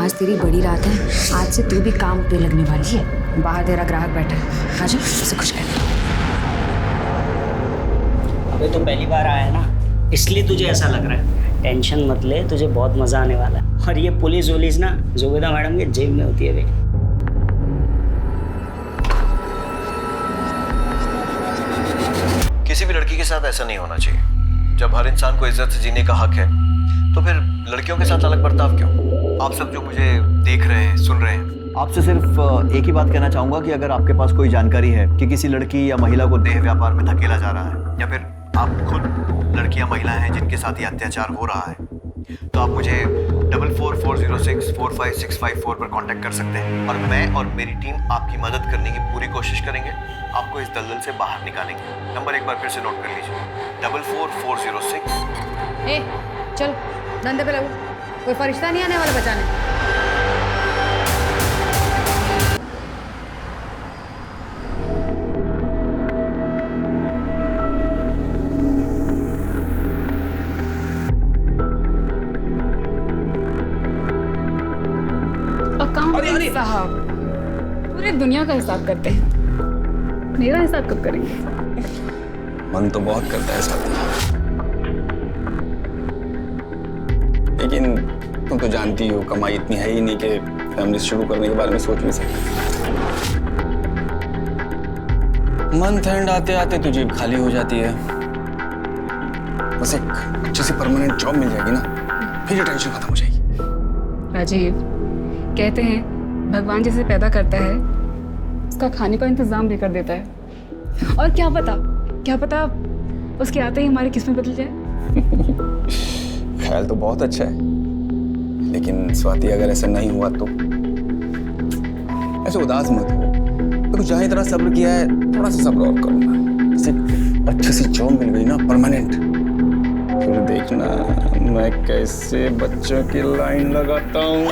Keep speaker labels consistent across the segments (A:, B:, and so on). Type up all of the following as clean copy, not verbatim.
A: आज तेरी बड़ी रात है। आज से तू भी काम पे लगने वाली है। बाहर तेरा ग्राहक बैठा है, आजा उसे खुश कर।
B: अबे तो पहली बार आया है ना, इसलिए तुझे ऐसा लग रहा है। टेंशन मत ले, तुझे बहुत मजा आने वाला है। और ये पुलिस वुलिस ना जुबेदा मैडम के जेब में होती है बे।
C: किसी भी लड़की के साथ ऐसा नहीं होना चाहिए। जब हर इंसान को इज्जत से जीने का हक है तो फिर लड़कियों के साथ अलग बर्ताव क्यों? आप सब जो मुझे देख रहे हैं, सुन रहे हैं, आपसे सिर्फ एक ही बात कहना चाहूंगा कि अगर आपके पास कोई जानकारी है कि किसी लड़की या महिला को देह व्यापार में धकेला जा रहा है या फिर आप खुद लड़की या महिला हैं जिनके साथ ये अत्याचार हो रहा है, तो आप मुझे 4440645654 पर कांटेक्ट कर सकते हैं और मैं और मेरी टीम आपकी मदद करने की पूरी कोशिश करेंगे। आपको इस दलदल से बाहर निकालेंगे। नंबर एक बार फिर से नोट कर लीजिए, 44406।
A: ए चल धंधे पे लगो, कोई फरिश्ता नहीं आने वाला बचाने।
D: अकाउंटेंट साहब पूरी दुनिया का हिसाब करते हैं, मेरा हिसाब कब करेंगे?
E: मन तो बहुत करता है साथी, लेकिन तुम तो जानती हो कमाई इतनी है ही नहीं कि फैमिली शुरू करने के बारे में सोच भी सकते। मंथ एंड आते आते तो जेब खाली हो जाती है। बस एक अच्छी सी परमानेंट जॉब मिल जाएगी ना, फिर ये टेंशन खत्म हो जाएगी।
D: राजीव, कहते हैं भगवान जिसे पैदा करता है उसका खाने का इंतजाम भी कर देता है। और क्या पता उसके आते ही हमारी किस्मत बदल जाए।
E: ख्याल तो बहुत अच्छा है, लेकिन स्वाति अगर ऐसा नहीं हुआ तो ऐसे उदास मत हो। तो जहाँ इतना सब्र किया है थोड़ा सा सब्र और करो ना। जैसे अच्छी सी जॉब मिल गई ना परमानेंट, फिर देखना मैं कैसे बच्चों की लाइन लगाता हूँ।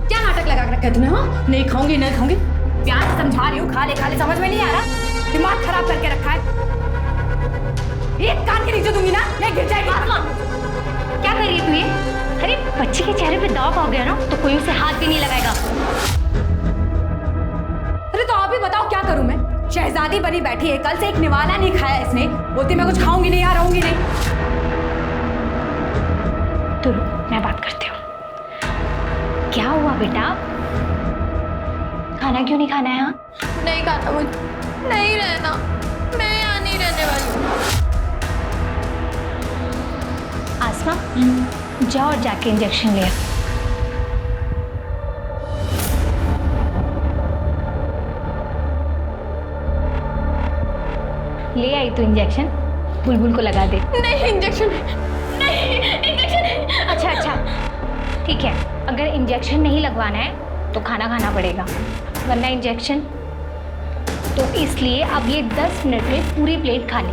F: क्या नाटक लगा के रखा है तूने? हाँ, नहीं खाऊंगी प्यार से समझा रही हूँ, खा ले समझ में नहीं आ रहा। दिमाग खराब करके रखा है। एक कान के नीचे दूंगी ना, नहीं गिर जाएगी।
G: क्या कर रही है तू ये? अरे बच्चे के चेहरे पे दाग आ गया ना तो कोई उसे हाथ भी नहीं लगाएगा।
F: अरे तो आप ही बताओ क्या करूं मैं? शहजादी बनी बैठी है, कल से एक निवाला नहीं खाया इसने, बोलती मैं कुछ खाऊंगी नहीं, रहूंगी नहीं।
G: तो मैं बात करती हूँ। क्या हुआ बेटा, खाना क्यों नहीं खाना है? यहाँ
H: नहीं खाना, मुझे नहीं रहना, मैं यहाँ नहीं रहने वाली।
G: आसमा, जाओ और जाके इंजेक्शन ले आ। ले आई तो इंजेक्शन बुलबुल को लगा दे।
H: नहीं इंजेक्शन
G: अच्छा ठीक है, अगर इंजेक्शन नहीं लगवाना है तो खाना खाना पड़ेगा, वरना इंजेक्शन तो इसलिए अब ये 10 मिनट में पूरी प्लेट खा ले।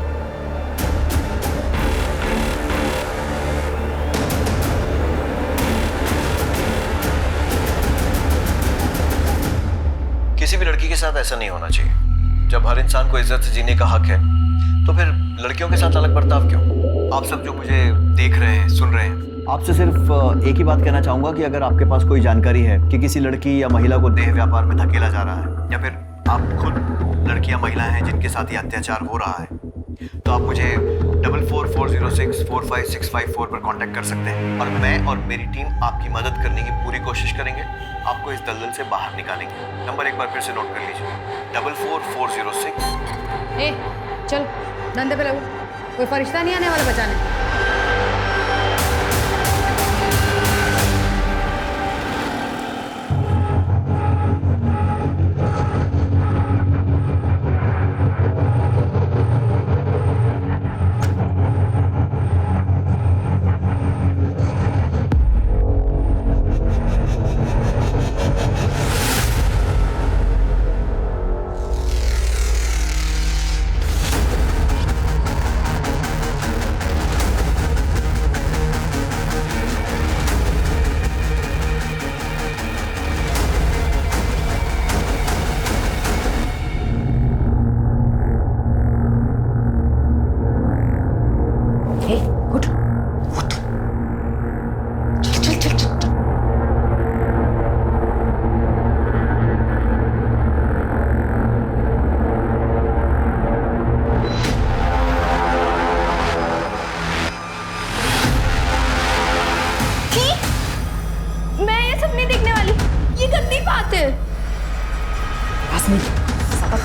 C: किसी भी लड़की के साथ ऐसा नहीं होना चाहिए। जब हर इंसान को इज्जत से जीने का हक है तो फिर लड़कियों के साथ अलग बर्ताव क्यों? आप सब जो मुझे देख रहे हैं, सुन रहे हैं, आपसे सिर्फ एक ही बात कहना चाहूंगा कि अगर आपके पास कोई जानकारी है कि किसी लड़की या महिला को देह व्यापार में धकेला जा रहा है या फिर आप खुद लड़की या महिला हैं जिनके साथ ये अत्याचार हो रहा है, तो आप मुझे 4440645654 पर कांटेक्ट कर सकते हैं और मैं और मेरी टीम आपकी मदद करने की पूरी कोशिश करेंगे। आपको इस दलदल से बाहर निकालेंगे। नंबर एक बार फिर से नोट कर लीजिए, 44406।
A: ए चल धंधे पे लगो, कोई फरिश्ता नहीं आने वाला बचाने।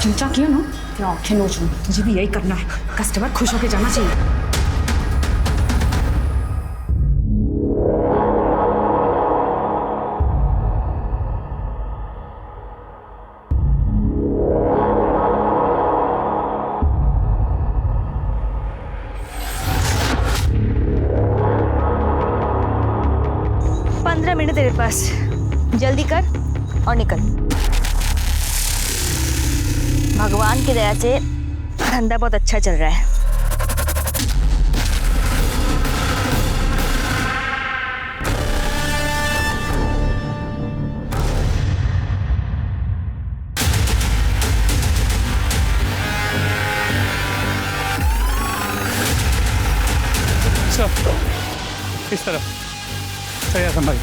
A: चूचा किया ना फिर आंखें नोच लूँ। तुझे भी यही करना है, कस्टमर खुश होके जाना चाहिए।
I: मिनट तेरे पास, जल्दी कर और निकल। भगवान की दया से धंधा बहुत अच्छा चल रहा है।
J: इस तरफ सही संभाल।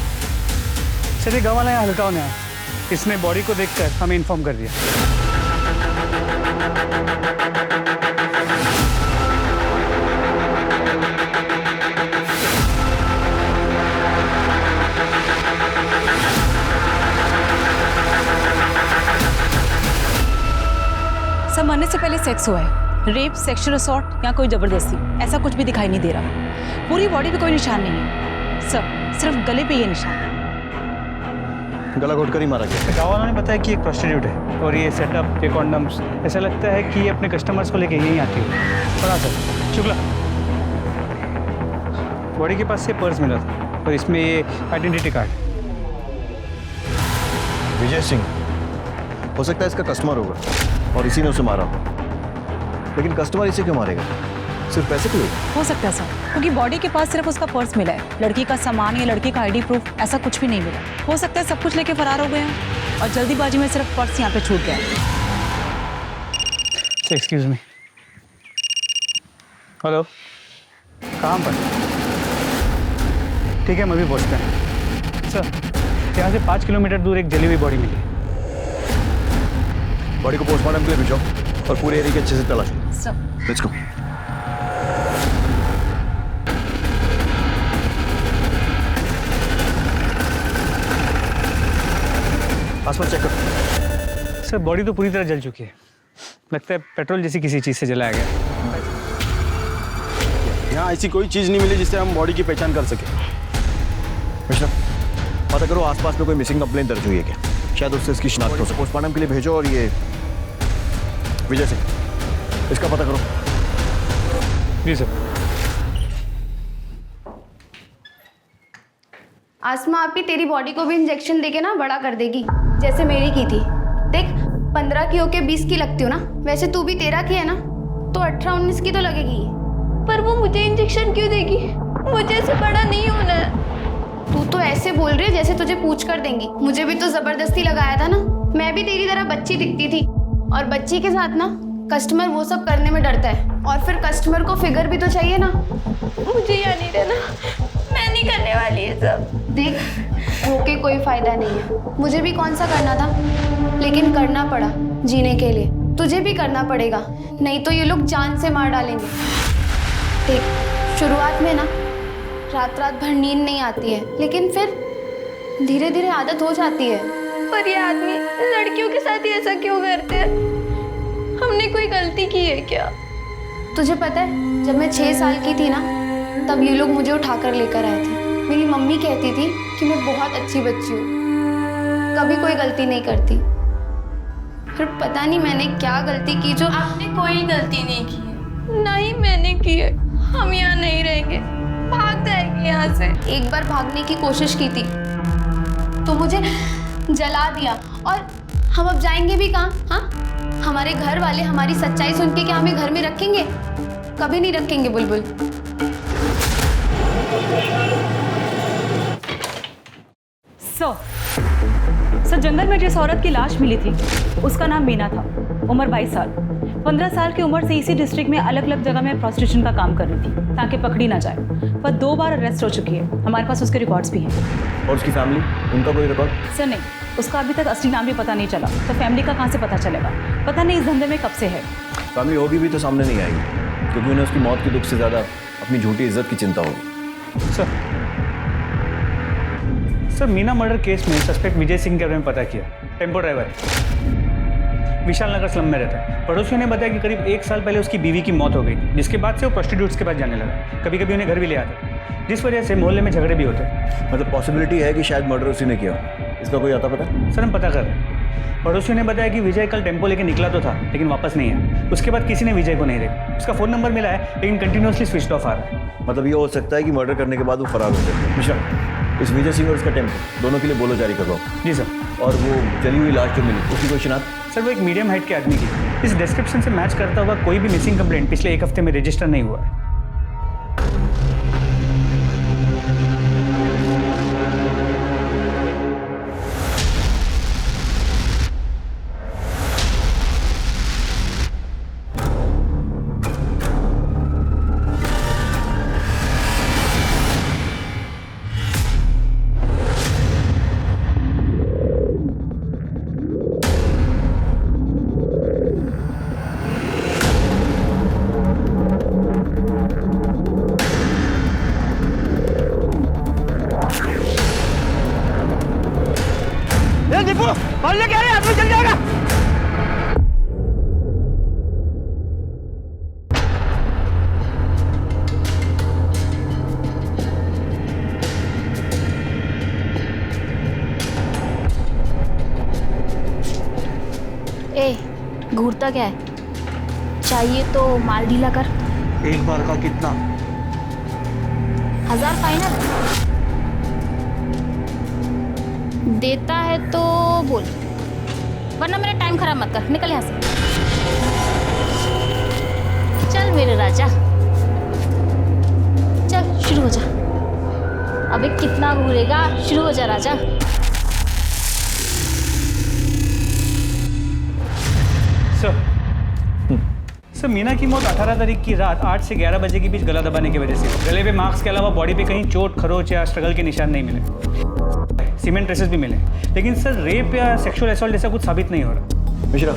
J: चलिए गाँव वाला यहाँ हल्का होने आया, इसने बॉडी को देखकर हमें इन्फॉर्म कर दिया।
F: सब मरने से पहले सेक्स हुआ है, रेप, सेक्सुअल असॉल्ट या कोई जबरदस्ती, ऐसा कुछ भी दिखाई नहीं दे रहा। पूरी बॉडी पे कोई निशान नहीं है, सब सिर्फ गले पे ये निशान है।
C: गला घोट कर ही मारा गया।
J: गाँव वालों ने बताया कि एक प्रोस्टिट्यूट है और ये सेटअप, ये कॉन्डम्स, ऐसा लगता है कि ये अपने कस्टमर्स को लेके यहीं आती है। पता सर शुक्ला, बॉडी के पास से पर्स मिला था और इसमें ये आइडेंटिटी कार्ड।
C: विजय सिंह हो सकता है इसका कस्टमर होगा और इसी ने उसे मारा, लेकिन कस्टमर इसे क्यों मारेगा? सिर्फ पैसे के लिए?
F: हो सकता है सर, क्योंकि बॉडी के पास सिर्फ उसका पर्स मिला है, लड़की का सामान या लड़की का आईडी प्रूफ ऐसा कुछ भी नहीं मिला। हो सकता है सब कुछ लेके फरार हो गए हैं और जल्दीबाजी में सिर्फ पर्स यहाँ पे छूट गया।
J: एक्सक्यूज मी, हेलो, कहाँ पर? ठीक है, हम अभी पहुँचते हैं। सर, यहाँ से 5 किलोमीटर दूर एक जली हुई बॉडी मिली।
C: बॉडी को पोस्टमार्टम के लिए भेजो और पूरे एरिया के अच्छे से तलाश लो।
F: Sir
C: let's go. आसपास चेक करो।
J: सर, बॉडी तो पूरी तरह जल चुकी है, लगता है पेट्रोल जैसी किसी चीज़ से जलाया गया।
E: यहाँ ऐसी कोई चीज़ नहीं मिली जिससे हम बॉडी की पहचान कर सके।
C: मिश्रा, पता करो आसपास में कोई मिसिंग कंप्लेन दर्ज हुई है क्या? शायद उससे इसकी शिनाख्त हो सके। पोस्टमार्टम के लिए भेजो और ये विजय सिंह, इसका पता करो।
J: जी सर।
H: आसमा आपी तेरी बॉडी को भी इंजेक्शन देके ना बड़ा कर देगी, जैसे मेरी की थी। देख 15 की होके 20 की लगती हो ना, वैसे तू भी 13 की है ना, तो 18-19 की तो लगेगी। पर वो मुझे इंजेक्शन क्यों देगी? मुझे ऐसे बड़ा नहीं होना है। तू तो ऐसे बोल रही है जैसे तुझे पूछ कर देंगी। मुझे भी तो जबरदस्ती लगाया था ना, मैं भी तेरी तरह बच्ची दिखती थी। और बच्ची के साथ ना कस्टमर वो सब करने में डरता है, और फिर कस्टमर को फिगर भी तो चाहिए ना। मुझे यहाँ नहीं रहना, मैं नहीं करने वाली है सब। देख होके कोई फायदा नहीं है, मुझे भी कौन सा करना था, लेकिन करना पड़ा जीने के लिए। तुझे भी करना पड़ेगा, नहीं तो ये लोग जान से मार डालेंगे। देख शुरुआत में ना रात रात भर नींद नहीं आती है, लेकिन फिर धीरे धीरे आदत हो जाती है। पर ये आदमी लड़कियों के साथ ही ऐसा क्यों करते हैं? हमने कोई गलती की है क्या? तुझे पता है जब मैं 6 साल की थी ना, तब ये लोग मुझे उठाकर लेकर आए थे। मेरी मम्मी कहती थी कि मैं बहुत अच्छी बच्ची हूँ, कभी कोई गलती नहीं करती। फिर पता नहीं मैंने क्या गलती की जो। आपने कोई गलती नहीं की है। नहीं मैंने की है। हम यहाँ नहीं रहेंगे, भाग जाएंगे यहाँ से। एक बार भागने की कोशिश की थी तो मुझे जला दिया, और हम अब जाएंगे भी कहाँ? हाँ, हमारे घर वाले हमारी सच्चाई सुन के क्या हमें घर में रखेंगे? कभी नहीं रखेंगे बुलबुल।
F: सर जंगल में जिस औरत की लाश मिली थी उसका नाम मीना था, उम्र 22 साल। 15 साल की उम्र से इसी डिस्ट्रिक्ट में अलग अलग जगह में प्रोस्टिट्यूशन का काम कर रही थी ताकि पकड़ी ना जाए, पर 2 बार अरेस्ट हो चुकी है। हमारे पास उसके रिकॉर्ड्स भी हैं।
C: और उसकी फैमिली, उनका कोई रिकॉर्ड?
F: सर नहीं, उसका अभी तक असली नाम भी पता नहीं चला, तो फैमिली का कहाँ से पता चलेगा? पता नहीं इस धंधे में कब से है।
C: फैमिली होगी भी तो सामने नहीं आएगी, क्योंकि उन्हें उसकी मौत के दुख से ज़्यादा अपनी झूठी इज्जत की चिंता होगी।
J: सर, मीना मर्डर केस में सस्पेक्ट विजय सिंह के बारे में पता किया। Tempo driver Vishal Nagar slum में रहता है। पड़ोसियों ने बताया कि करीब 1 साल पहले उसकी बीवी की मौत हो गई, जिसके बाद से वो प्रोस्टिट्यूट्स के पास जाने लगा। कभी कभी उन्हें घर भी ले आता था, जिस वजह से मोहल्ले में झगड़े भी होते।
C: मतलब पॉसिबिलिटी है कि शायद मर्डर उसी ने किया। इसका कोई आता पता?
J: सर हम पता कर रहे हैं। पड़ोसियों ने बताया कि विजय कल टेम्पो लेके निकला तो था, लेकिन वापस नहीं आया। उसके बाद किसी ने विजय को नहीं देखा। उसका फ़ोन नंबर मिला है, लेकिन कंटिन्यूसली स्विच ऑफ आ रहा है।
C: मतलब ये हो सकता है कि मर्डर करने के बाद वो फरार हो गए। मिश्रा, इस विजय सिंह और इसका टेम्पो दोनों के लिए बोलो जारी कर रहा हूँ।
J: जी सर।
C: और वो जली हुई लाश जो मिली उसकी कोई शिनाख्त?
J: सर वो एक मीडियम हाइट के आदमी की। इस डिस्क्रिप्शन से मैच करता हुआ कोई भी मिसिंग कंप्लेंट पिछले 1 हफ्ते में रजिस्टर नहीं हुआ है।
G: घूरता क्या है? चाहिए तो माल ढीला कर।
E: एक बार का कितना?
G: 1000 फाइनल। देता है तो बोल, वरना मेरा टाइम खराब मत कर। निकल यहाँ से। चल मेरे राजा, चल शुरू हो जा। अबे कितना घूरेगा? शुरू हो जा राजा।
J: सर मीना की मौत 18 तारीख की रात 8 से 11 बजे के बीच गला दबाने की वजह से। गले पे मार्क्स के अलावा बॉडी पे कहीं चोट, खरोच या स्ट्रगल के निशान नहीं मिले। सीमेंट ट्रेसेस भी मिले, लेकिन सर रेप या सेक्सुअल असॉल्ट जैसा कुछ साबित नहीं हो रहा।
C: मिश्रा,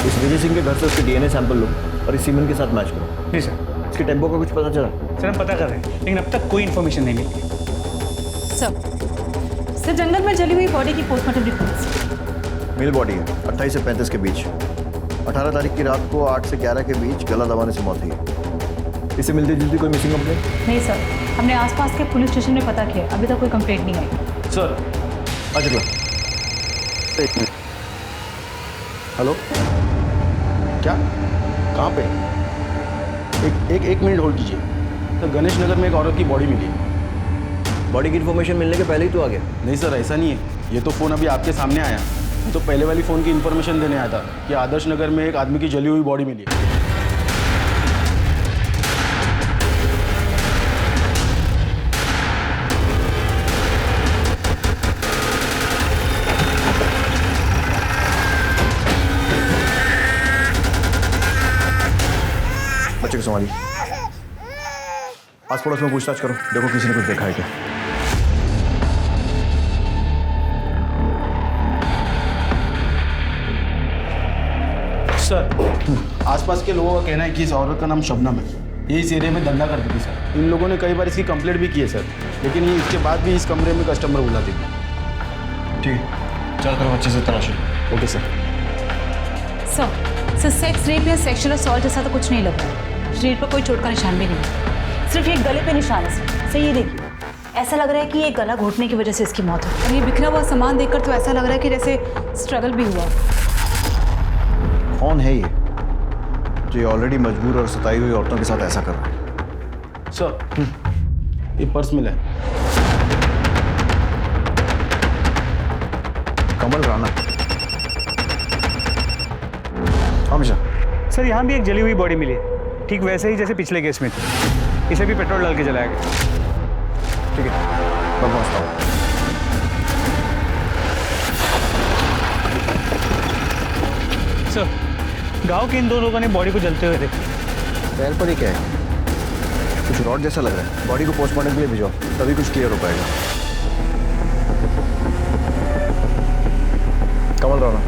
C: इस विजय सिंह के घर से उसके डीएनए सैंपल लो और इस सीमेंट के साथ मैच करो।
J: जी सर।
C: इसके टेम्पो का कुछ पता चला?
J: सर हम पता कर रहे हैं, लेकिन अब तक कोई इन्फॉर्मेशन नहीं मिली।
F: सर जंगल में जली हुई बॉडी की पोस्टमार्टम रिपोर्ट।
C: मेल बॉडी है, 28 से 35 के बीच। 18 तारीख की रात को 8 से 11 के बीच गला दबाने से मौत हुई। इससे मिलती जुलती कोई मिसिंग कंप्लेंट?
F: नहीं सर, हमने आसपास के पुलिस स्टेशन में पता किया, अभी तक कोई कंप्लेंट नहीं आई।
C: सर अच्छा, एक मिनट। हेलो,
E: क्या? कहाँ पे? एक मिनट होल्ड कीजिए। तो गणेश नगर में एक औरत की बॉडी मिली।
C: बॉडी की इन्फॉर्मेशन मिलने के पहले ही तो आ गया।
E: नहीं सर, ऐसा नहीं है। ये तो फ़ोन अभी आपके सामने आया। मैं तो पहले वाली फ़ोन की इन्फॉर्मेशन देने आया था कि आदर्श नगर में एक आदमी की जली हुई बॉडी मिली है।
C: बच्चे को संभालिए। आस पड़ोस में पूछताछ करो, देखो किसी ने कुछ देखा है क्या।
E: सर आसपास के लोगों का कहना है कि इस औरत का नाम शबनम है। ये इस एरिया में धंधा करती थी सर। इन लोगों ने कई बार इसकी कंप्लेंट भी की है सर, लेकिन ये इसके बाद भी इस कमरे में कस्टमर बुलाती थी।
C: ठीक है, चल करो अच्छे से तलाशी।
E: Okay sir.
F: Sir sex rape या सेक्सुअल असॉल्ट जैसा तो कुछ नहीं लग रहा। शरीर पर कोई चोट का निशान भी नहीं, सिर्फ एक गले पे निशान है। सर ये देखिए, ऐसा लग रहा है कि ये गला घोटने की वजह से इसकी मौत हुई। और ये बिखरा हुआ सामान देखकर तो ऐसा लग रहा है कि जैसे स्ट्रगल भी हुआ।
C: कौन है ये जो ये ऑलरेडी मजबूर और सताई हुई औरतों के साथ ऐसा कर रहा है?
E: सर ये पर्स मिला है।
C: कमल राणा। हमेशा
J: सर यहाँ भी एक जली हुई बॉडी मिली है, ठीक वैसे ही जैसे पिछले केस में थी। इसे भी पेट्रोल डाल के जलाया गया।
C: ठीक है, मैं पहुँचता हूँ।
J: सर गांव के इन 2 लोगों ने बॉडी को जलते हुए देखा।
C: पैर पर ही क्या है? कुछ रॉड जैसा लग रहा है। बॉडी को पोस्टमार्टम के लिए भिजवाओ, तभी कुछ क्लियर हो पाएगा। कमल राणा,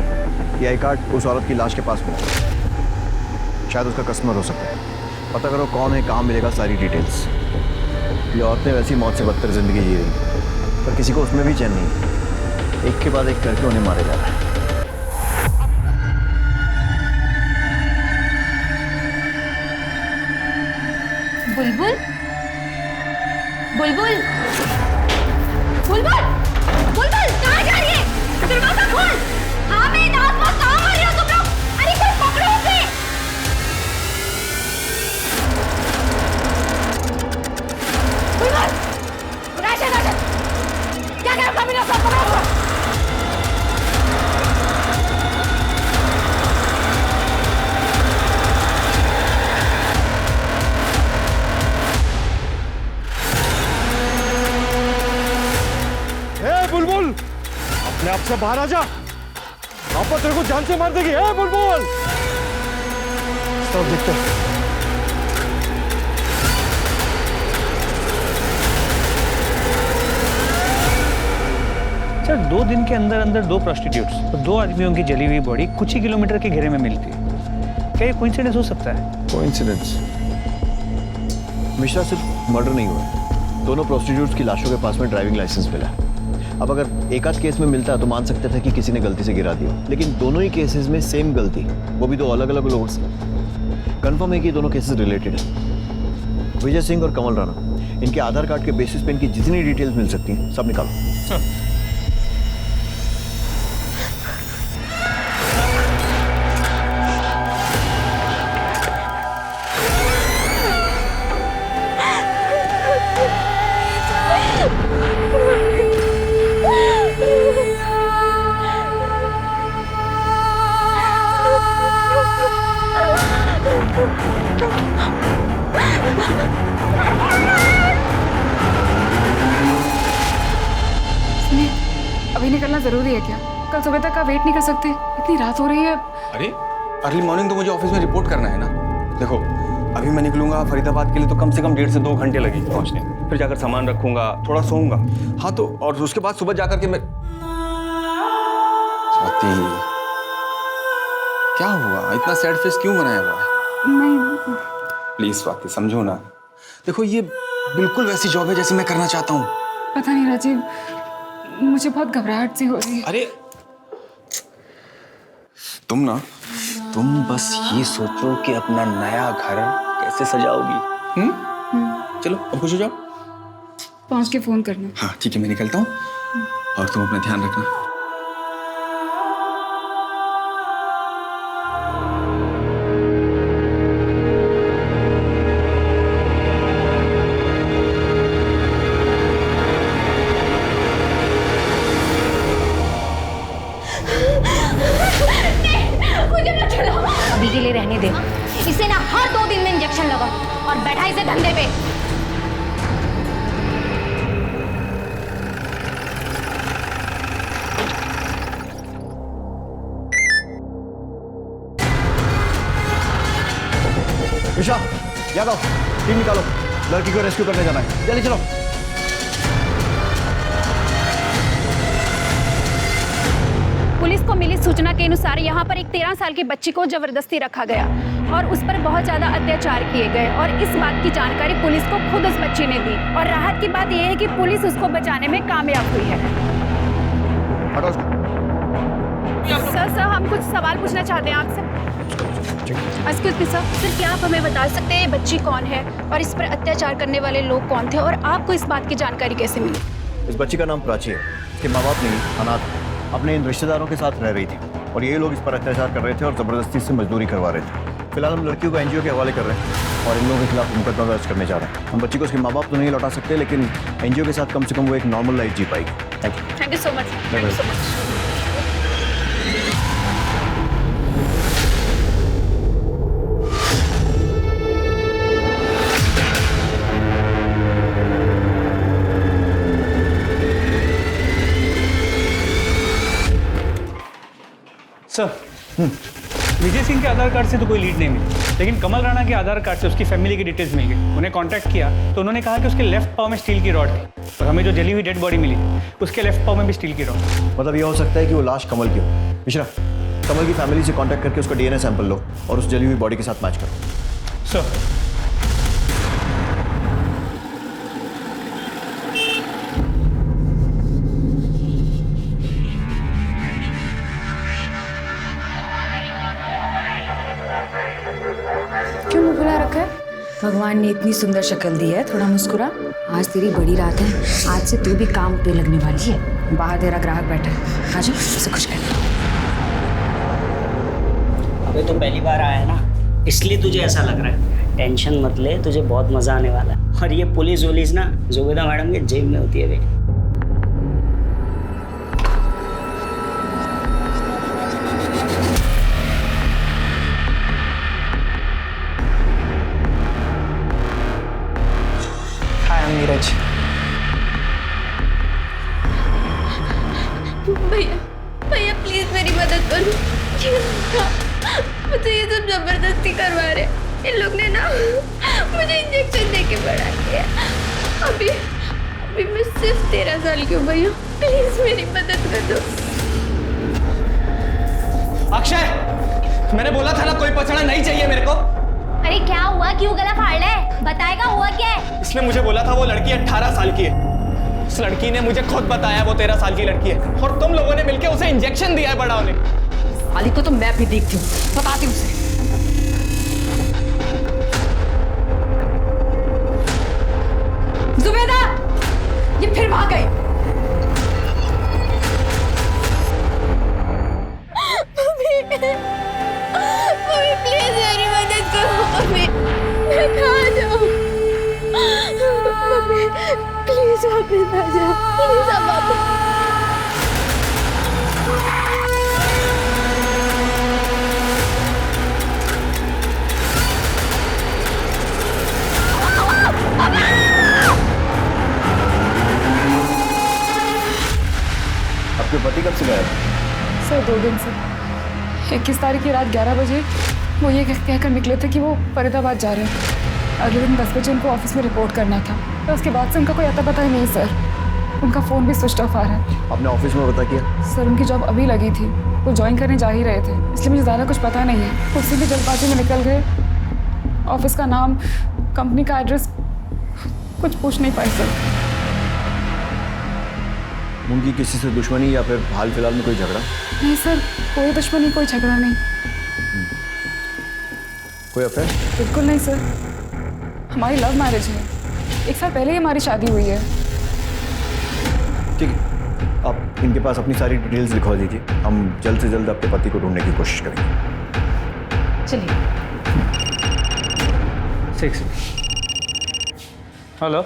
C: ये आई कार्ड उस औरत की लाश के पास मिला, शायद उसका कस्टमर हो सकता है। पता करो कौन है, कहाँ मिलेगा, सारी डिटेल्स। ये औरतें वैसी मौत से बदतर जिंदगी जी रही, पर किसी को उसमें भी चैन नहीं। एक के बाद एक करके उन्हें मारे जा रहा है।
H: बुलबुल बुलबुल बुलबुल बुलबुल कहाँ जा रही है? दरवाजा खोल। हाँ मैं आसपास कहाँ आ रही हो तुम लोग? अरे कोई पकड़ो उसे। बुलबुल राशद राशद क्या कर रहा है? मेरा सब पकड़ो उसको।
K: बुलबुल अपने आप से बाहर आ जा, आपा तेरे को जान से मार देगी। है बुलबुल, सब देखते हैं।
J: सर 2 दिन के अंदर अंदर 2 प्रोस्टिट्यूट्स और 2 आदमियों की जली हुई बॉडी कुछ ही किलोमीटर के घेरे में मिलती है। क्या ये कोइंसिडेंस हो सकता है?
E: कोइंसिडेंस?
C: मिश्रा, सिर्फ मर्डर नहीं हुआ, दोनों प्रोस्टिट्यूट्स की लाशों के पास में ड्राइविंग लाइसेंस मिला। अब अगर एक आध केस में मिलता तो मान सकते थे कि किसी ने गलती से गिरा दिया, लेकिन दोनों ही केसेस में सेम गलती, वो भी 2 अलग अलग लोगों से। कंफर्म है कि दोनों केसेस रिलेटेड है। विजय सिंह और कमल राणा, इनके आधार कार्ड के बेसिस पे इनकी जितनी डिटेल्स मिल सकती हैं सब निकालो।
D: अभी निकलना जरूरी है क्या? कल सुबह तक का वेट नहीं कर सकते? इतनी रात हो रही है।
E: अरे अर्ली मॉर्निंग तो मुझे ऑफिस में रिपोर्ट करना है ना। देखो अभी मैं निकलूंगा फरीदाबाद के लिए तो कम से कम 1.5 से 2 घंटे लगेंगे पहुंचने, फिर जाकर सामान रखूंगा, थोड़ा सोऊंगा। हाँ तो और उसके बाद सुबह जाकर के मैं स्वाति, क्या हुआ? इतना सैड फेस क्यों बनाया हुआ है?
D: नहीं
E: प्लीज स्वाति समझो ना। देखो ये बिल्कुल वैसी जॉब है जैसी मैं करना चाहता हूँ।
D: पता नहीं राजीव, मुझे बहुत घबराहट सी हो रही है।
E: अरे तुम बस ये सोचो कि अपना नया घर कैसे सजाओगी। चलो अब खुश हो जाओ।
D: पहुंच के फोन करना।
E: हाँ ठीक है, मैं निकलता हूँ और तुम अपना ध्यान रखना।
G: अभी के लिए रहने दे इसे ना। हर 2 दिन में इंजेक्शन लगा और बैठा इसे धंधे पे।
C: मिश्रा, यादव, टीम निकालो, लड़की को रेस्क्यू करने जाना है। जल्दी चलो।
F: पुलिस को मिली सूचना के अनुसार यहाँ पर एक 13 साल की बच्ची को जबरदस्ती रखा गया और उस पर बहुत ज्यादा अत्याचार किए गए और इस बात की जानकारी पुलिस को खुद उस बच्ची ने दी। और राहत की बात यह है कि पुलिस उसको बचाने में कामयाब हुई है। सर हम कुछ सवाल पूछना चाहते हैं आपसे। एक्सक्यूज मी सर, क्या आप हमें बता सकते हैं ये बच्ची कौन है और इस पर अत्याचार करने वाले लोग कौन थे और आपको इस बात की जानकारी कैसे मिली?
C: इस बच्ची का नाम प्राची है। इसके माँ बाप नहीं, अनाथ, अपने इन रिश्तेदारों के साथ रह रही थी और ये लोग इस पर अत्याचार कर रहे थे और ज़बरदस्ती से मजदूरी करवा रहे थे। फिलहाल हम लड़कियों को एनजीओ के हवाले कर रहे हैं और इन लोगों के खिलाफ मुकदमा दर्ज करने जा रहे हैं। हम बच्ची को उसके माँ बाप तो नहीं लौटा सकते, लेकिन एनजीओ के साथ कम से कम वो एक नॉर्मल लाइफ जी पाएगी।
F: Thank you so much. Thank you so much.
J: Sir Vijay Singh के आधार कार्ड से तो कोई लीड नहीं मिली, लेकिन कमल राणा के आधार कार्ड से उसकी फैमिली की डिटेल्स मिल गई। उन्हें कांटेक्ट किया तो उन्होंने कहा कि उसके लेफ्ट पाँव में स्टील की रॉड थी और हमें जो जली हुई डेड बॉडी मिली उसके लेफ्ट पाँव में भी स्टील की रॉड।
C: मतलब ये हो सकता है कि वो लाश कमल की हो। मिश्रा, कमल की फैमिली से कांटेक्ट करके उसका डीएनए सैंपल लो और उस जली हुई बॉडी के साथ मैच करो।
J: सर
A: भगवान ने इतनी सुंदर शक्ल दी है, थोड़ा मुस्कुरा। आज तेरी बड़ी रात है, आज से तू भी काम पे लगने वाली है। बाहर तेरा ग्राहक बैठा है, आजा उसे खुश कर।
B: अबे तो पहली बार आया है ना, इसलिए तुझे ऐसा लग रहा है। टेंशन मत ले, तुझे बहुत मजा आने वाला है। और ये पुलिस वुलिस ना जुबेदा मैडम के जेब में होती है बेटी।
E: नीरज,
H: भैया भैया प्लीज मेरी मदद करो। मुझे ये सब जबरदस्ती करवा रहे। इन लोग ने ना मुझे इंजेक्शन दे के बढ़ा दिया। अभी अभी मैं सिर्फ 13 साल की हूँ भैया, प्लीज मेरी मदद कर दो।
E: अक्षय, मैंने बोला था ना कोई पछाड़ा नहीं चाहिए मेरे को।
G: अरे क्या हुआ, क्यों गला फाड़ रहा है? बताएगा हुआ क्या है?
E: इसने मुझे बोला था वो लड़की 18 साल की है। उस लड़की ने मुझे खुद बताया वो 13 साल की लड़की है, और तुम लोगों ने मिलकर उसे इंजेक्शन दिया है बड़ा होने।
D: साली को तो मैं भी देखती हूँ, बताती हूँ उसे। जुबेदा, ये फिर भाग गई।
H: मम्मी प्लीज मेरी मदद करो। मम्मी मैं कहाँ जाऊँ? मम्मी प्लीज वापस आ जाओ, प्लीज अब वापस।
C: आपके पति कब से गए?
D: सर 2 दिन से। 21 तारीख की रात 11 बजे वो ये कहकर निकले थे कि वो फरीदाबाद जा रहे हैं। अगले दिन 10 बजे उनको ऑफिस में रिपोर्ट करना था। तो उसके बाद से उनका कोई अता पता ही नहीं सर। उनका फ़ोन भी स्विच ऑफ आ रहा है।
C: आपने ऑफिस में पता किया?
D: सर उनकी जॉब अभी लगी थी, वो ज्वाइन करने जा ही रहे थे, इसलिए मुझे ज़्यादा कुछ पता नहीं है। कुर्सी भी जल्दबाजी में निकल गए। ऑफिस का नाम, कंपनी का एड्रेस कुछ पूछ नहीं पाए सर।
C: उनकी किसी से दुश्मनी या फिर हाल फिलहाल में कोई झगड़ा?
D: नहीं सर, कोई दुश्मनी, कोई झगड़ा नहीं।
C: कोई अफेयर?
D: बिल्कुल नहीं सर, हमारी लव मैरिज है। 1 साल पहले ही हमारी शादी हुई है।
C: ठीक है, आप इनके पास अपनी सारी डिटेल्स लिखवा दीजिए। हम जल्द से जल्द आपके पति को ढूंढने की कोशिश करेंगे।
D: चलिए।
J: 6 हेलो,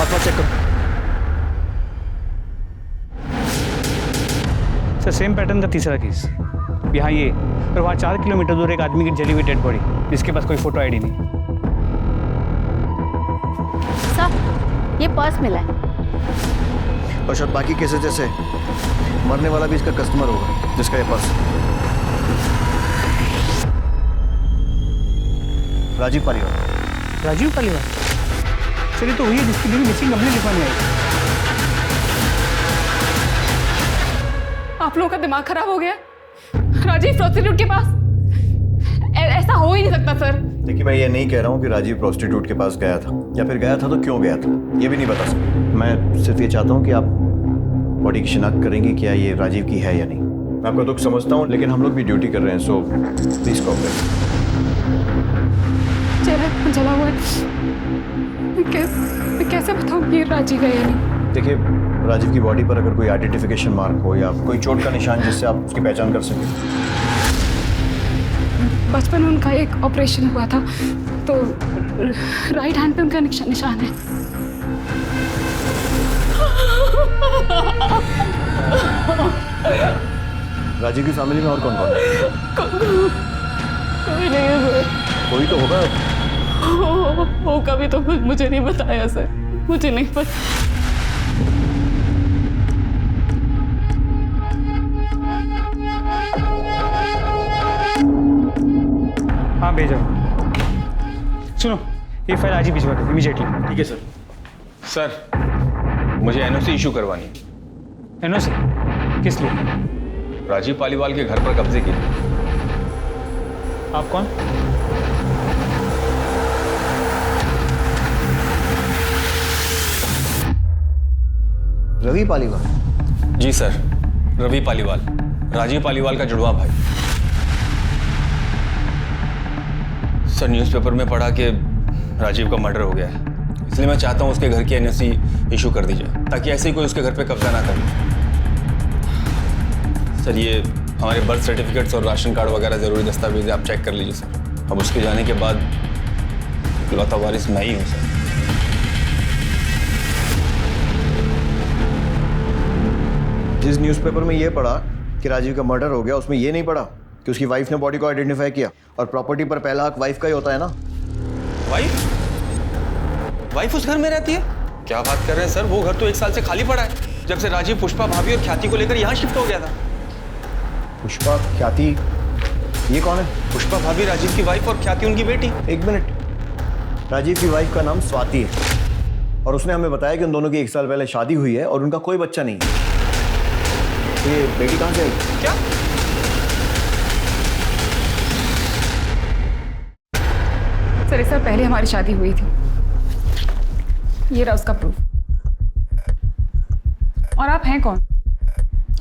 C: आत्मा चेक करो।
J: सर सेम पैटर्न का तीसरा केस। यहाँ ये और वहाँ 4 किलोमीटर दूर एक आदमी की जली हुई डेड बॉडी, जिसके पास कोई फोटो आईडी नहीं।
I: सर ये पर्स मिला है।
C: और शायद बाकी केसेस जैसे मरने वाला भी इसका कस्टमर होगा, जिसका ये पर्स। राजीव पालीवाल।
J: राजीव पालीवाल? सर ये तो वही है जिसकी बीवी मिसिंग कंप्लेंट लिखवाने आई।
D: आप लोगों का दिमाग खराब हो गया? राजीव प्रोस्टिट्यूट के पास? ऐसा हो ही नहीं सकता सर।
C: देखिए मैं ये नहीं कह रहा हूँ कि राजीव प्रोस्टिट्यूट के पास गया था, या फिर गया था तो क्यों गया था, ये भी नहीं बता सकता। मैं सिर्फ ये चाहता हूँ कि आप बॉडी की शिनाख्त करेंगे क्या ये राजीव की है या नहीं। मैं आपका दुख समझता हूँ, लेकिन हम लोग भी ड्यूटी कर रहे हैं, सो प्लीज कोऑपरेट।
D: चेहरा जला हुआ है, मैं कैसे बताऊँ ये राजीव है या नहीं?
C: देखिए राजीव की बॉडी पर अगर कोई आइडेंटिफिकेशन मार्क हो या कोई चोट का निशान जिससे आप उसकी पहचान कर सकें।
D: बचपन में उनका एक ऑपरेशन हुआ था, तो राइट हैंड पे उनका निशान है।
C: राजीव की फैमिली में और कौन कौन है?
D: कोई नहीं है सर।
C: कोई तो होगा।
D: वो कभी तो मुझे नहीं बताया सर, मुझे नहीं पता।
J: हाँ भेजो। सुनो ये फाइल आज ही भिजवा दो इमीडिएटली।
C: ठीक है सर।
E: सर मुझे एनओसी इशू करवानी है।
J: एनओसी? किस लिए?
E: राजीव पालीवाल के घर पर कब्जे के लिए।
J: आप कौन?
C: रवि पालीवाल?
E: जी सर, रवि पालीवाल, राजीव पालीवाल का जुड़वा भाई। सर न्यूज़पेपर में पढ़ा कि राजीव का मर्डर हो गया है, इसलिए मैं चाहता हूँ उसके घर की एनओसी इशू कर दी जाए ताकि ऐसे ही कोई उसके घर पे कब्जा ना करे। सर ये हमारे बर्थ सर्टिफिकेट्स और राशन कार्ड वगैरह ज़रूरी दस्तावेज आप चेक कर लीजिए सर। अब उसके जाने के बाद इकलौता वारिस मैं ही हूँ सर।
C: जिस न्यूज़पेपर में ये पढ़ा कि राजीव का मर्डर हो गया, उसमें ये नहीं पढ़ा कि उसकी वाइफ ने बॉडी को आइडेंटिफाई किया, और प्रॉपर्टी पर पहला हक वाइफ का ही होता है ना।
E: वाइफ? वाइफ उस घर में रहती है? क्या बात कर रहे हैं सर, वो घर तो 1 साल से खाली पड़ा है, जब से राजीव पुष्पा भाभी और ख्याति को लेकर यहाँ शिफ्ट हो गया था।
C: पुष्पा, ख्याति, ये कौन है?
E: पुष्पा भाभी राजीव की वाइफ और ख्याति उनकी बेटी।
C: 1 मिनट, राजीव की वाइफ का नाम स्वाति है और उसने हमें बताया कि उन दोनों की 1 साल पहले शादी हुई है और उनका कोई बच्चा नहीं है। तो ये बेटी कहाँ से आई?
E: क्या?
D: सर 1 साल पहले हमारी शादी हुई थी, ये रहा उसका प्रूफ। और आप हैं कौन?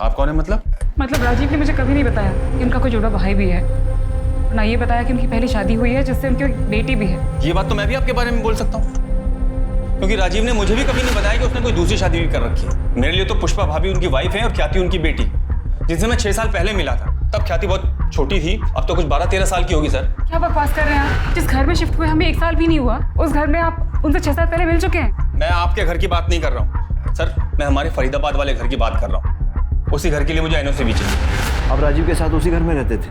E: आप कौन है मतलब?
D: मतलब राजीव ने मुझे कभी नहीं बताया कि उनका कोई जुड़वा भाई भी है, ना ये बताया कि उनकी पहली शादी हुई है जिससे उनकी बेटी भी है।
E: ये बात तो मैं भी आपके बारे में बोल सकता हूँ, क्योंकि राजीव ने मुझे भी कभी नहीं बताया कि उसने कोई दूसरी शादी भी कर रखी है। मेरे लिए तो पुष्पा भाभी उनकी वाइफ है और ख्याति उनकी बेटी, जिनसे मैं 6 साल पहले मिला था। तब ख्याति बहुत छोटी थी, अब तो कुछ 12-13 साल की होगी सर।
D: क्या बकवास कर रहे हैं आप? जिस घर में शिफ्ट हुए हमें 1 साल भी नहीं हुआ, उस घर में आप उनसे 6 साल पहले मिल चुके हैं।
E: मैं आपके घर की बात नहीं कर रहा हूँ सर, मैं हमारे फरीदाबाद वाले घर की बात कर रहा हूँ। उसी घर के लिए मुझे एनओसी भी चाहिए।
C: आप राजीव के साथ उसी घर में रहते थे?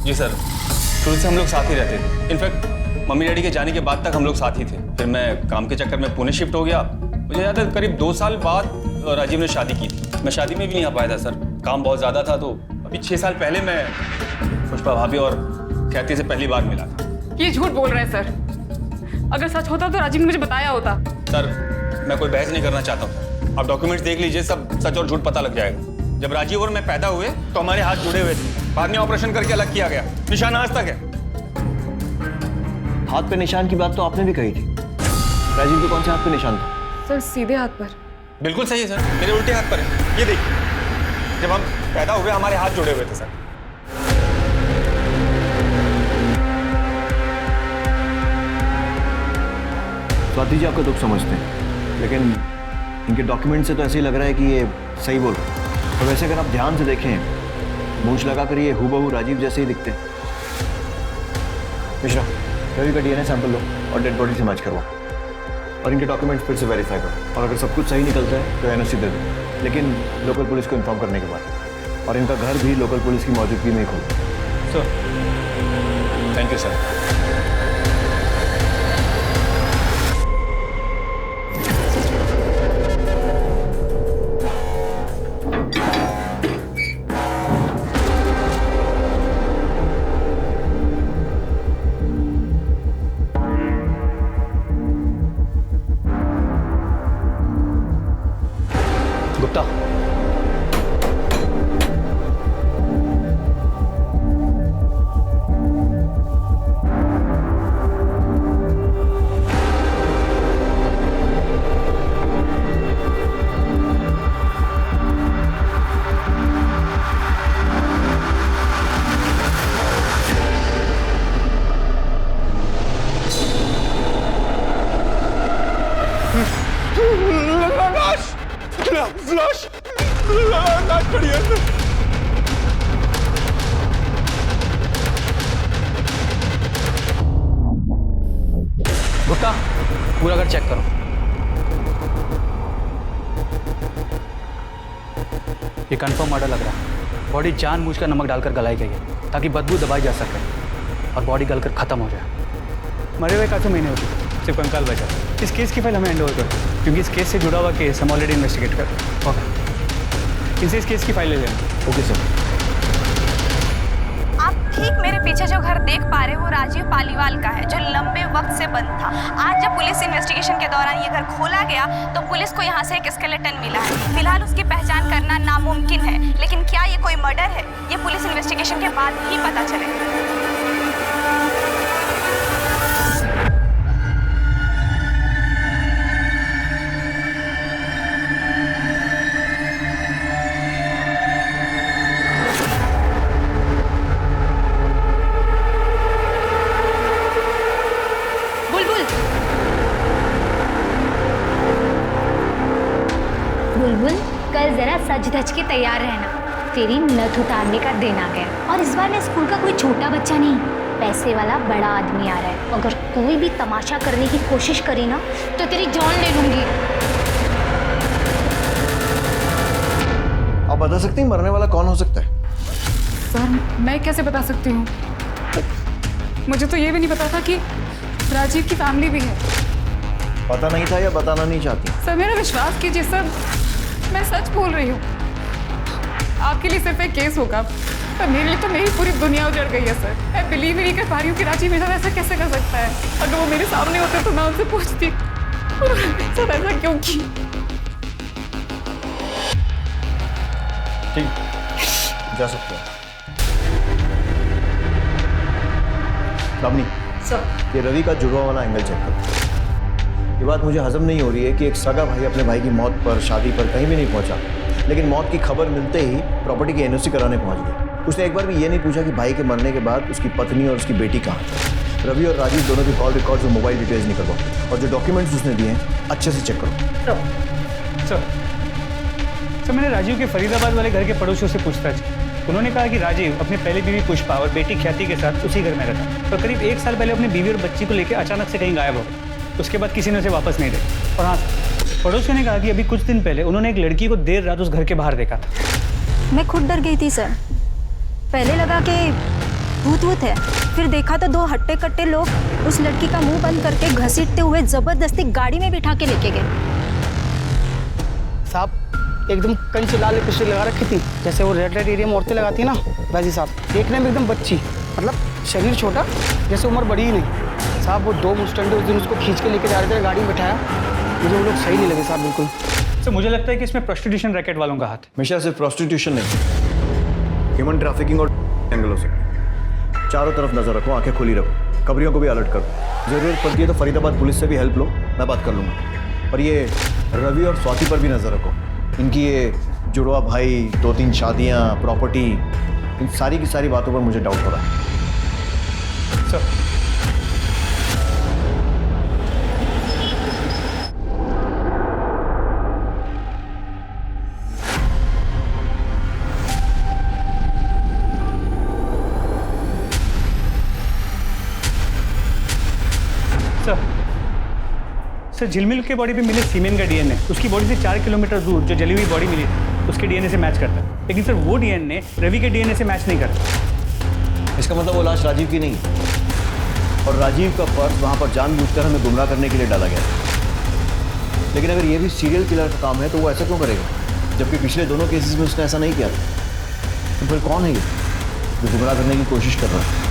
E: जी सर, शुरू से हम लोग साथ ही रहते थे। इनफैक्ट मम्मी डैडी के जाने के बाद तक हम लोग साथ ही थे। फिर मैं काम के चक्कर में पुणे शिफ्ट हो गया। मुझे याद है करीब 2 साल बाद राजीव ने शादी की थी। मैं शादी में भी नहीं आ पाया था सर, काम बहुत ज़्यादा था। तो अभी 6 साल पहले मैं पुष्पा भाभी और ख्याति से पहली बार मिला था।
D: ये झूठ बोल रहे हैं सर। अगर सच होता तो राजीव ने मुझे बताया होता।
E: सर मैं कोई बहस नहीं करना चाहता हूँ, आप डॉक्यूमेंट्स देख लीजिए, सब सच और झूठ पता लग जाएगा। जब राजीव और मैं पैदा हुए तो हमारे हाथ जुड़े हुए थे, बाद में ऑपरेशन करके अलग किया गया। निशान आज तक है।
C: हाथ पे निशान की बात तो आपने भी कही थी। राजीव के कौन से हाथ पे निशान था?
D: सर सीधे हाथ पर।
E: बिल्कुल सही है सर, मेरे उल्टे हाथ पर है। ये देखिए, जब हम पैदा हुए हमारे हाथ जुड़े हुए थे सर।
C: स्वाति जी आपका दुख समझते हैं, लेकिन इनके डॉक्यूमेंट से तो ऐसे ही लग रहा है कि ये सही बोल रहे हैं। और वैसे अगर आप ध्यान से देखें, मूंछ लगाकर ये हूबहू राजीव जैसे ही दिखते हैं। मिश्रा, रवि का डीएनए सैंपल लो और डेड बॉडी से मैच करवाओ और इनके डॉक्यूमेंट्स फिर से वेरीफाई करो। और अगर सब कुछ सही निकलता है तो एनओसी दे दो, लेकिन लोकल पुलिस को इन्फॉर्म करने के बाद। और इनका घर भी लोकल पुलिस की मौजूदगी में ही खोलो।
E: Sir thank you sir.
C: Gupta,
K: लाश पड़ी है।
J: गुप्ता पूरा घर चेक करो। ये कंफर्म मर्डर लग रहा है। बॉडी जानबूझकर नमक डालकर गलाई गई है ताकि बदबू दबाई जा सके और बॉडी गलकर खत्म हो जाए। मरे हुए काफ़ी महीने हो चुके, सिर्फ कंकाल बचा। इस केस की फाइल हमें हैंड ओवर करो, क्योंकि इस केस से जुड़ा हुआ केस हम ऑलरेडी इन्वेस्टिगेट कर रहे हैं। ओके, इनसे इस केस की फाइल ले लेना।
C: Okay sir.
I: आप ठीक मेरे पीछे जो घर देख पा रहे हो वो राजीव पालीवाल का है, जो लंबे वक्त से बंद था। आज जब पुलिस इन्वेस्टिगेशन के दौरान ये घर खोला गया तो पुलिस को यहाँ से एक स्केलेटन मिला है। फिलहाल उसकी पहचान करना नामुमकिन है, लेकिन क्या ये कोई मर्डर है ये पुलिस इन्वेस्टिगेशन के बाद ही पता चलेगा।
G: बुलबुल कल जरा सज धज के तैयार रहना, तेरी नथ उतारने का दिन आ गया। और इस बार ना स्कूल का कोई छोटा बच्चा नहीं, पैसे वाला बड़ा आदमी आ रहा है। अगर कोई भी तमाशा करने की कोशिश करी ना तो तेरी जान ले लूंगी।
C: आप बता सकती हैं मरने वाला कौन हो सकता है?
D: सर मैं कैसे बता सकती हूँ, मुझे तो ये भी नहीं पता था कि राजीव की फैमिली भी है।
C: पता नहीं था या बताना नहीं चाहती?
D: सर मेरा विश्वास कीजिए सर, मैं सच बोल रही हूँ। आपके लिए सिर्फ एक केस होगा, पर मेरे लिए तो मेरी पूरी दुनिया उजड़ गई है सर। मैं बिलीव ही नहीं कर पा रही हूँ कि राजीव मेरा वैसा कैसे कर सकता है। अगर वो मेरे सामने होते तो मैं उनसे पूछती सर ऐसा क्यों की।
C: ठीक, जा सकते हो। लावनी, ये रवि का जुड़वा वाला एंगल चेक करो। ये बात मुझे हजम नहीं हो रही है कि एक सगा भाई अपने भाई की मौत पर, शादी पर कहीं भी नहीं पहुंचा, लेकिन मौत की खबर मिलते ही प्रॉपर्टी की एनओसी कराने पहुंच गया। उसने एक बार भी ये नहीं पूछा कि भाई के मरने के बाद उसकी पत्नी और उसकी बेटी कहाँ है। रवि और राजीव दोनों की कॉल रिकॉर्ड्स और मोबाइल डिटेल्स निकलवाओ, और जो डॉक्यूमेंट्स उसने दिए हैं अच्छे से चेक करो।
J: सर मैंने राजीव के फरीदाबाद वाले घर के पड़ोसियों से पूछताछ की। उन्होंने कहा कि राजीव अपने पहले बीवी पुष्पा और बेटी ख्याति के साथ उसी घर में रहता, और करीब 1 साल पहले अपनी बीवी और बच्ची को लेकर अचानक से कहीं गायब हो गया। उसके बाद किसी ने उसे वापस नहीं देखा। और हाँ, पड़ोसियों ने कहा कि अभी कुछ दिन पहले उन्होंने एक लड़की को देर रात उस घर के बाहर देखा था।
L: मैं खुद डर गई थी सर। पहले लगा कि भूत वूत है, फिर देखा तो 2 हट्टे कट्टे लोग उस लड़की का मुंह बंद करके घसीटते हुए जबरदस्ती गाड़ी में बिठा के लेके गए।
M: साहब एकदम कंच लाल पिस्टल लगा रखी थी, जैसे वो रेड लाइट एरिया में औरतें लगाती है ना, वैसी साहब। देखने में एकदम बच्ची, मतलब शरीर छोटा, जैसे उम्र बड़ी ही नहीं। साहब वो 2 मुस्टंडे उस दिन उसको खींच के लेके जा रहे थे, गाड़ी में बैठाया। मुझे वो लोग सही नहीं लगे साहब बिल्कुल।
J: सर मुझे लगता है कि इसमें प्रोस्टिट्यूशन रैकेट वालों का हाथ है।
C: हमेशा सिर्फ प्रोस्टिट्यूशन नहीं, ह्यूमन ट्रैफिकिंग और एंगल हो सकता है। चारों तरफ नजर रखो, आंखें खुली रखो, खबरियों को भी अलर्ट करो। जरूरत पड़ती है तो फरीदाबाद पुलिस से भी हेल्प लो, मैं बात कर लूँगा। और ये रवि और स्वाति पर भी नजर रखो। इनकी ये जुड़वा भाई, 2-3 शादियाँ, प्रॉपर्टी, इन सारी की सारी बातों पर मुझे डाउट हो रहा है।
J: सर सर झिलमिल के बॉडी पे मिले सीमेन का डीएनए उसकी बॉडी से 4 किलोमीटर दूर जो जली हुई बॉडी मिली थी उसके डीएनए से मैच करता है, लेकिन सर वो डीएनए रवि के डीएनए से मैच नहीं करता।
C: इसका मतलब वो लाश राजीव की नहीं, और राजीव का पर्स वहाँ पर जानबूझकर हमें गुमराह करने के लिए डाला गया। लेकिन अगर ये भी सीरियल किलर का काम है तो वो ऐसा क्यों करेगा, जबकि पिछले दोनों केसेस में उसने ऐसा नहीं किया था। तो फिर कौन है ये जो गुमराह करने की कोशिश कर रहा है?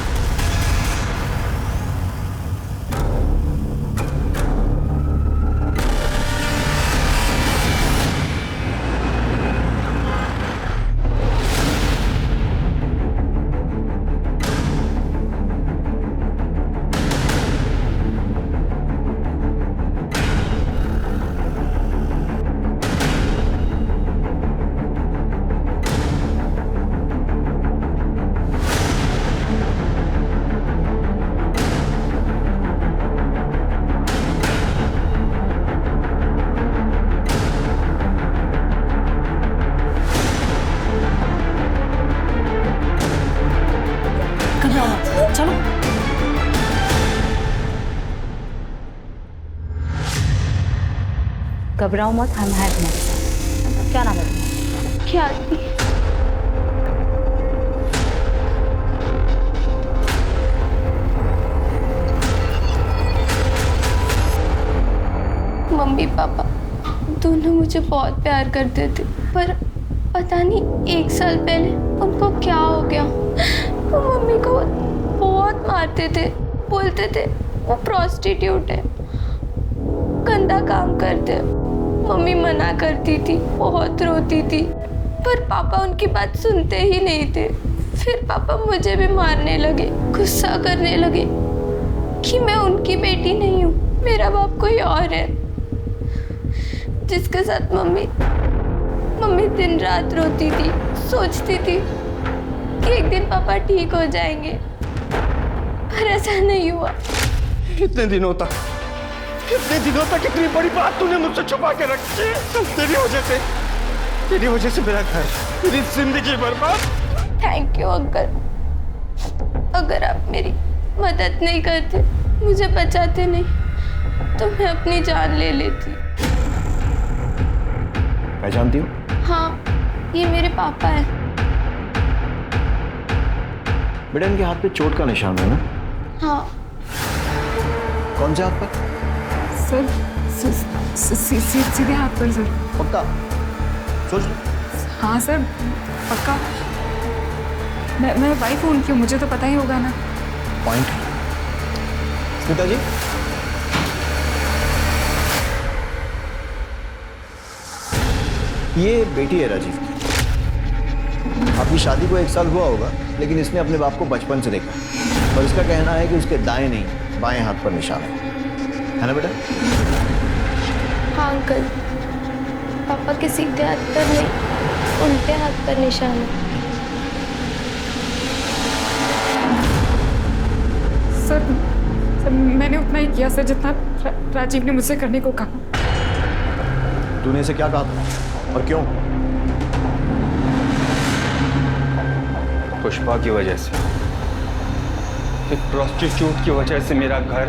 L: चलो
F: घबराओ मत, हम हैं तुम्हारे साथ। क्या नाम है तुम्हारा?
H: ख्याति। मम्मी पापा दोनों मुझे बहुत प्यार करते थे, पर पता नहीं 1 साल पहले उनको क्या हो गया। वो मम्मी को बहुत मारते थे, बोलते थे वो प्रोस्टिट्यूट है, गंदा काम करते। मम्मी मना करती थी, बहुत रोती थी, पर पापा उनकी बात सुनते ही नहीं थे। फिर पापा मुझे भी मारने लगे, गुस्सा करने लगे कि मैं उनकी बेटी नहीं हूँ, मेरा बाप कोई और है, जिसके साथ मम्मी दिन रात रोती थी, सोचती थी कि एक दिन पापा ठीक हो जाएंगे, पर ऐसा नहीं हुआ।
K: इतने दिनों तक इतनी बड़ी बात तूने मुझसे छुपा के रखी है, तेरी वजह से
E: तेरी वजह से मेरा घर, मेरी जिंदगी बर्बाद।
I: Thank you uncle. अगर आप मेरी मदद नहीं करते, मुझे बचाते नहीं, तो मैं अपनी जान ले लेती।
C: पहचानती हूँ?
I: हाँ, ये मेरे पापा है।
C: बेटा इनके हाथ पे चोट का निशान है ना?
I: हाँ।
C: कौन से हाथ पर?
D: सर सीधे हाथ पर सर।
C: पक्का? सोच।
D: हाँ सर पक्का। मैं वाइफ हूँ उनकी, मुझे तो पता ही होगा ना।
C: पॉइंट। स्मिता जी, ये बेटी है राजीव की। आपकी शादी को 1 साल हुआ होगा, लेकिन इसने अपने बाप को बचपन से देखा और इसका कहना है कि उसके दाएं नहीं बाएं हाथ पर निशान है ना बेटा?
I: हाँ अंकल, पापा के सीधे हाथ पर नहीं, उल्टे हाथ पर निशान है।
D: सर मैंने उतना ही किया सर जितना राजीव ने मुझसे करने को कहा।
C: तूने इसे क्या कहा था और क्यों?
E: पुष्पा की वजह से, एक प्रोस्टिट्यूट की वजह से मेरा घर,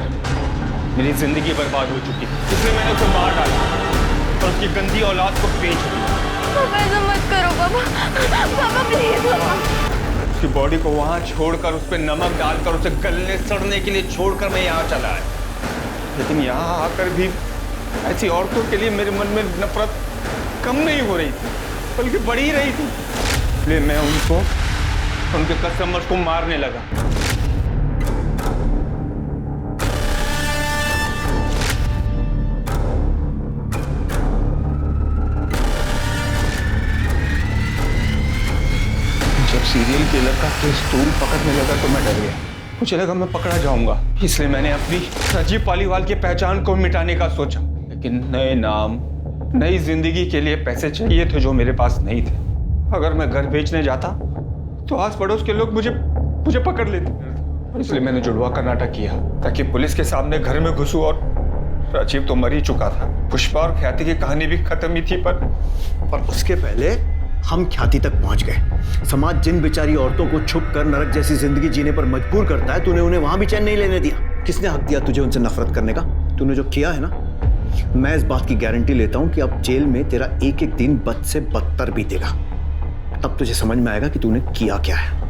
E: मेरी जिंदगी बर्बाद हो चुकी, इसलिए मैंने उसे मार डाला और उसकी गंदी औलाद को बेच दिया।
I: पापा ऐसा मत करो पापा, पापा प्लीज पापा।
E: उसकी बॉडी को वहां छोड़कर, उस पर नमक डालकर, उसे गलने सड़ने के लिए छोड़कर मैं यहाँ चला आया। लेकिन यहाँ आकर भी ऐसी औरतों के लिए मेरे मन में नफरत कम नहीं हो रही थी, बल्कि बढ़ ही रही थी। इसलिए मैं उनको, उनके कस्टमर्स को मारने लगा। जब सीरियल किलर का केस तूल पकड़ने लगा तो मैं डर गया। मुझे लगा मैं पकड़ा जाऊंगा, इसलिए मैंने अपनी राजीव पालीवाल की पहचान को मिटाने का सोचा। लेकिन नए नाम, नई जिंदगी के लिए पैसे चाहिए थे जो मेरे पास नहीं थे। अगर मैं घर बेचने जाता तो आस पड़ोस के लोग मुझे पकड़ लेते। इसलिए मैंने जुड़वा का नाटक किया ताकि पुलिस के सामने घर में घुसूं, और राजीव तो मर ही चुका था। पुष्पा और ख्याति की कहानी भी खत्म ही थी, पर
C: उसके पहले हम ख्याति तक पहुंच गए। समाज जिन बेचारी औरतों को छुप कर नरक जैसी जिंदगी जीने पर मजबूर करता है, तूने उन्हें वहां भी चैन नहीं लेने दिया। किसने हक दिया तुझे उनसे नफरत करने का? तूने जो किया है ना, मैं इस बात की गारंटी लेता हूं कि अब जेल में तेरा एक एक दिन बद से बदतर बीतेगा। तब तुझे समझ में आएगा कि तूने किया क्या है।